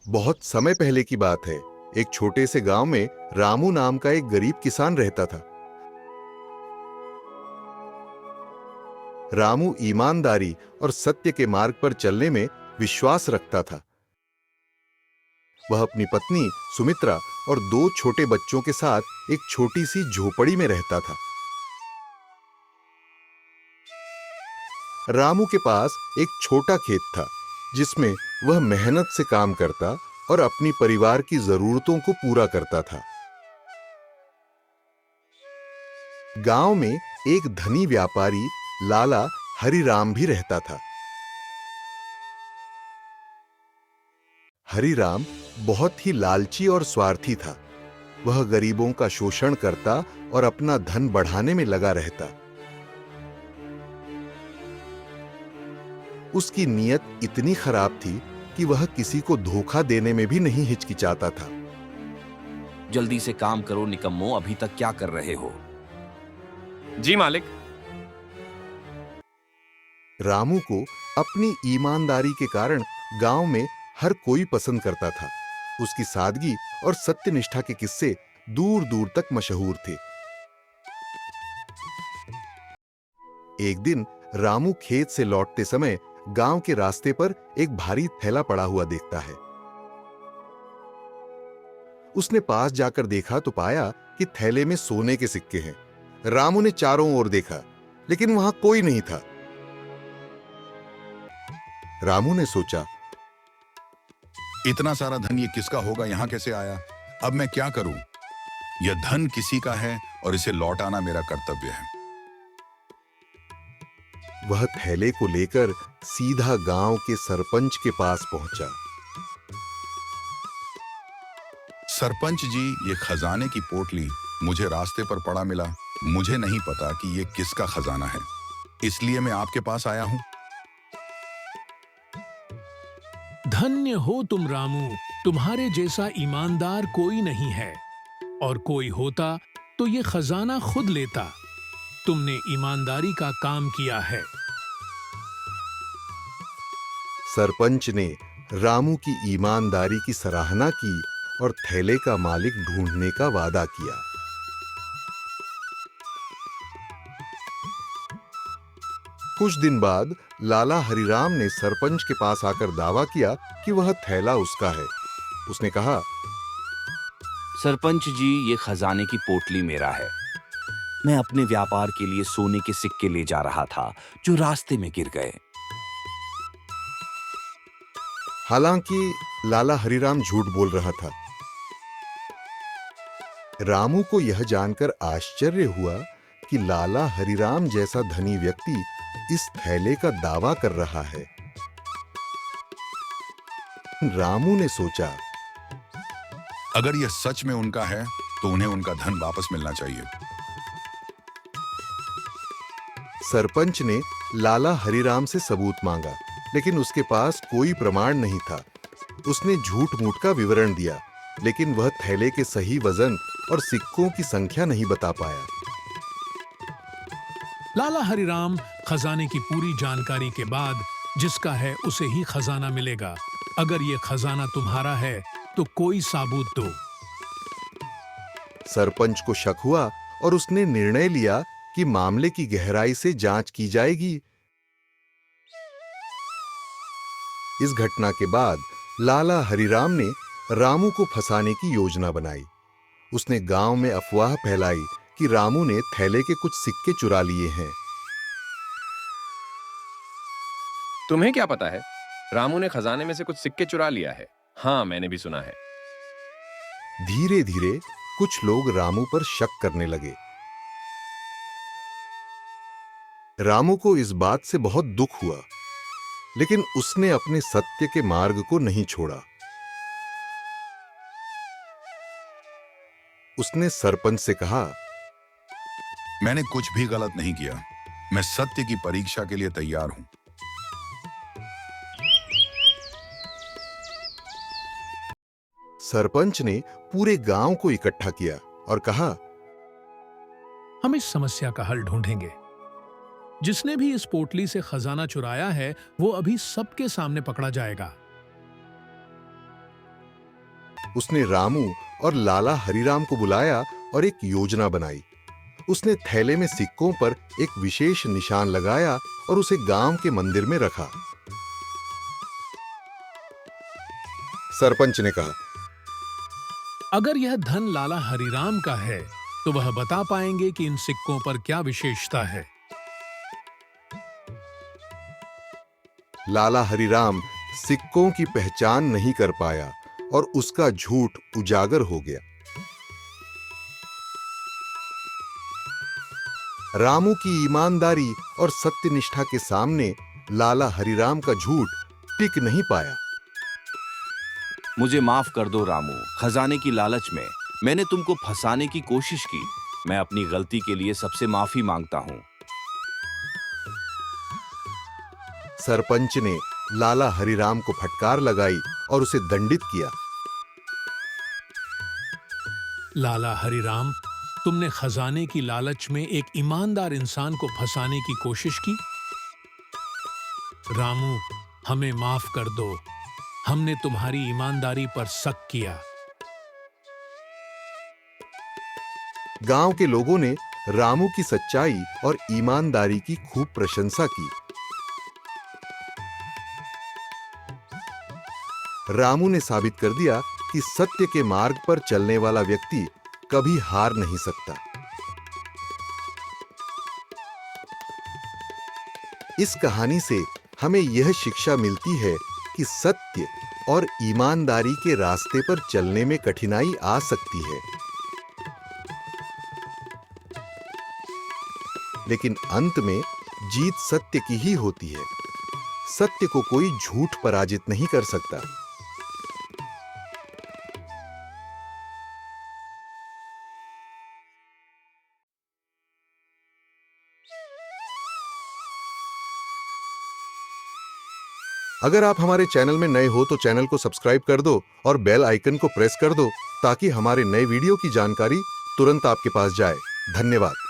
बहुत समय पहले की बात है। एक छोटे से गांव में रामू नाम का एक गरीब किसान रहता था। रामू ईमानदारी और सत्य के मार्ग पर चलने में विश्वास रखता था। वह अपनी पत्नी सुमित्रा और दो छोटे बच्चों के साथ एक छोटी सी झोपड़ी में रहता था। रामू के पास एक छोटा खेत था जिसमें वह मेहनत से काम करता और अपनी परिवार की जरूरतों को पूरा करता था। गांव में एक धनी व्यापारी लाला हरिराम भी रहता था। हरिराम बहुत ही लालची और स्वार्थी था। वह गरीबों का शोषण करता और अपना धन बढ़ाने में लगा रहता। उसकी नीयत इतनी खराब थी कि वह किसी को धोखा देने में भी नहीं हिचकिचाता था। जल्दी से काम करो निकम्मो, अभी तक क्या कर रहे हो? जी मालिक। रामू को अपनी ईमानदारी के कारण गांव में हर कोई पसंद करता था। उसकी सादगी और सत्यनिष्ठा के किस्से दूर दूर तक मशहूर थे। एक दिन रामू खेत से लौटते समय गांव के रास्ते पर एक भारी थैला पड़ा हुआ देखता है। उसने पास जाकर देखा तो पाया कि थैले में सोने के सिक्के हैं। रामू ने चारों ओर देखा लेकिन वहां कोई नहीं था। रामू ने सोचा, इतना सारा धन ये किसका होगा, यहां कैसे आया? अब मैं क्या करूं? यह धन किसी का है और इसे लौटाना मेरा कर्तव्य है। वह थैले को लेकर सीधा गांव के सरपंच के पास पहुंचा। सरपंच जी, ये खजाने की पोटली मुझे रास्ते पर पड़ा मिला। मुझे नहीं पता कि ये किसका खजाना है, इसलिए मैं आपके पास आया हूं। धन्य हो तुम रामू, तुम्हारे जैसा ईमानदार कोई नहीं है, और कोई होता तो ये खजाना खुद लेता। तुमने ईमानदारी का काम किया है। सरपंच ने रामू की ईमानदारी की सराहना की और थैले का मालिक ढूंढने का वादा किया। कुछ दिन बाद लाला हरिराम ने सरपंच के पास आकर दावा किया कि वह थैला उसका है। उसने कहा, सरपंच जी, ये खजाने की पोटली मेरा है। मैं अपने व्यापार के लिए सोने के सिक्के ले जा रहा था जो रास्ते में गिर गए। हालांकि लाला हरिराम झूठ बोल रहा था। रामू को यह जानकर आश्चर्य हुआ कि लाला हरिराम जैसा धनी व्यक्ति इस थैले का दावा कर रहा है। रामू ने सोचा, अगर यह सच में उनका है तो उन्हें उनका धन वापस मिलना चाहिए। सरपंच ने लाला हरिराम से सबूत मांगा लेकिन उसके पास कोई प्रमाण नहीं था। उसने झूठ मूठ का विवरण दिया लेकिन वह थैले के सही वजन और सिक्कों की संख्या नहीं बता पाया। लाला हरिराम खजाने की पूरी जानकारी के बाद, जिसका है उसे ही खजाना मिलेगा। अगर ये खजाना तुम्हारा है तो कोई सबूत दो। सरपंच को शक हुआ और उसने निर्णय लिया कि मामले की गहराई से जांच की जाएगी। इस घटना के बाद लाला हरिराम ने रामू को फंसाने की योजना बनाई। उसने गांव में अफवाह फैलाई कि रामू ने थैले के कुछ सिक्के चुरा लिए हैं। तुम्हें क्या पता है? रामू ने खजाने में से कुछ सिक्के चुरा लिया है। हाँ, मैंने भी सुना है। धीरे धीरे कुछ लोग रामू पर शक करने लगे। रामू को इस बात से बहुत दुख हुआ लेकिन उसने अपने सत्य के मार्ग को नहीं छोड़ा। उसने सरपंच से कहा, मैंने कुछ भी गलत नहीं किया। मैं सत्य की परीक्षा के लिए तैयार हूं। सरपंच ने पूरे गांव को इकट्ठा किया और कहा, हम इस समस्या का हल ढूंढेंगे। जिसने भी इस पोटली से खजाना चुराया है वो अभी सबके सामने पकड़ा जाएगा। उसने रामू और लाला हरिराम को बुलाया और एक योजना बनाई। उसने थैले में सिक्कों पर एक विशेष निशान लगाया और उसे गांव के मंदिर में रखा। सरपंच ने कहा, अगर यह धन लाला हरिराम का है तो वह बता पाएंगे कि इन सिक्कों पर क्या विशेषता है। लाला हरिराम सिक्कों की पहचान नहीं कर पाया और उसका झूठ उजागर हो गया। रामू की ईमानदारी और सत्यनिष्ठा के सामने लाला हरिराम का झूठ टिक नहीं पाया। मुझे माफ कर दो रामू, खजाने की लालच में मैंने तुमको फंसाने की कोशिश की। मैं अपनी गलती के लिए सबसे माफी मांगता हूं। सरपंच ने लाला हरिराम को फटकार लगाई और उसे दंडित किया। लाला हरिराम, तुमने खजाने की लालच में एक ईमानदार इंसान को फंसाने की कोशिश की। रामू, हमें माफ कर दो, हमने तुम्हारी ईमानदारी पर शक किया। गांव के लोगों ने रामू की सच्चाई और ईमानदारी की खूब प्रशंसा की। रामू ने साबित कर दिया कि सत्य के मार्ग पर चलने वाला व्यक्ति कभी हार नहीं सकता। इस कहानी से हमें यह शिक्षा मिलती है कि सत्य और ईमानदारी के रास्ते पर चलने में कठिनाई आ सकती है, लेकिन अंत में जीत सत्य की ही होती है। सत्य को कोई झूठ पराजित नहीं कर सकता। अगर आप हमारे चैनल में नए हो तो चैनल को सब्सक्राइब कर दो और बेल आइकन को प्रेस कर दो ताकि हमारे नए वीडियो की जानकारी तुरंत आपके पास जाए। धन्यवाद।